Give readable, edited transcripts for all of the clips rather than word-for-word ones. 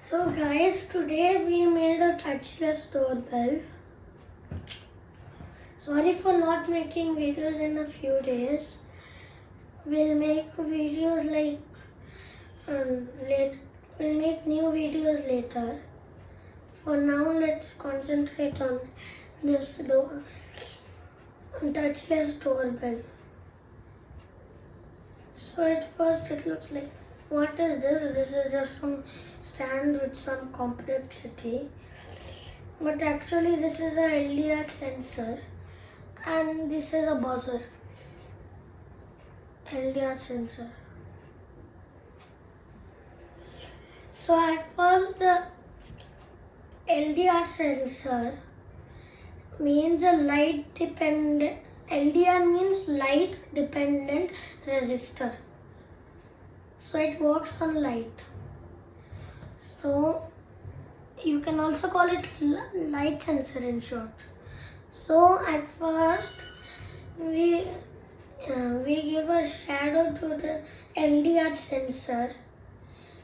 So guys, today we made a touchless doorbell. Sorry for not making videos in a few days. We'll make videos we'll make new videos later. For now, let's concentrate on this touchless doorbell. So at first it looks like, what is this? This is just some stand with some complexity. But actually this is a LDR sensor and this is a buzzer. LDR sensor. So at first the LDR sensor means a light dependent. LDR means light dependent resistor. So it works on light. So you can also call it light sensor in short. So at first we give a shadow to the LDR sensor.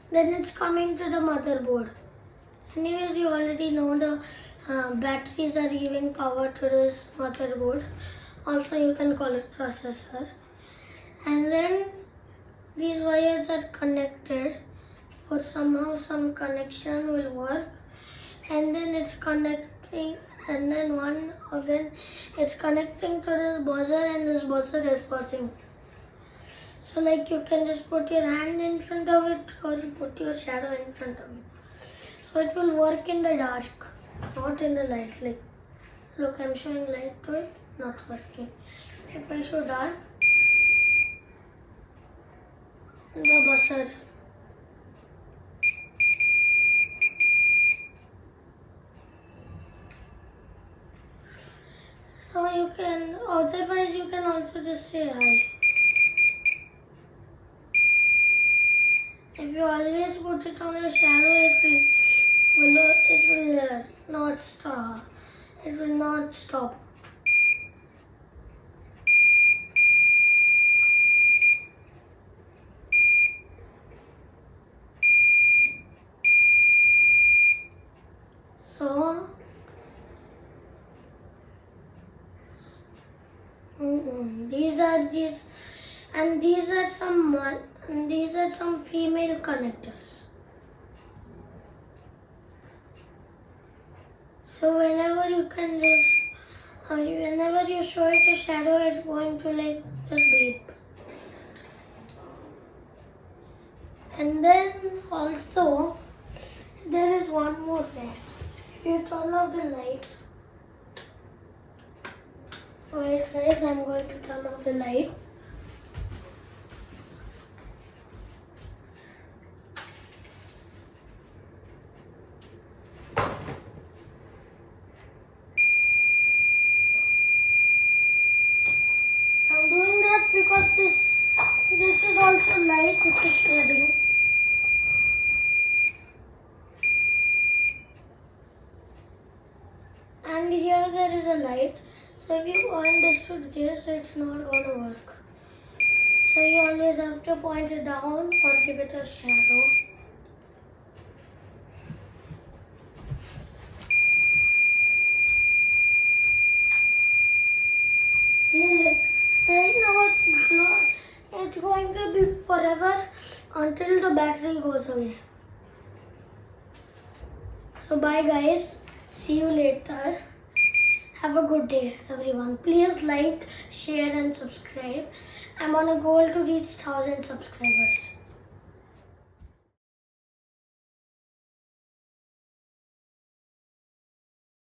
Then it's coming to the motherboard. Anyways, you already know the batteries are giving power to this motherboard. Also, you can call it processor. And then these wires are connected. For somehow some connection will work. And then it's connecting. And then it's connecting to this buzzer, and this buzzer is buzzing. So like you can just put your hand in front of it or you put your shadow in front of it. So it will work in the dark, not in the light. Like, look, I'm showing light to it, not working. If I show dark, the buzzer. So you can, otherwise you can also just say hi. If you always put it on a shadow, it will not stop. It will not stop. So these are some female connectors. So whenever you show it a shadow, it's going to like just beep. And then also there is one more way. If you turn off the light. Wait guys, I'm going to turn off the light. I'm doing that because this is also light which is shedding. And here there is a light. So if you understood this, it's not going to work. So you always have to point it down or give it a shadow. See, like, right now it's going to be forever until the battery goes away. So bye guys. See you later. Have a good day, everyone. Please like, share and subscribe. I'm on a goal to reach 1,000 subscribers.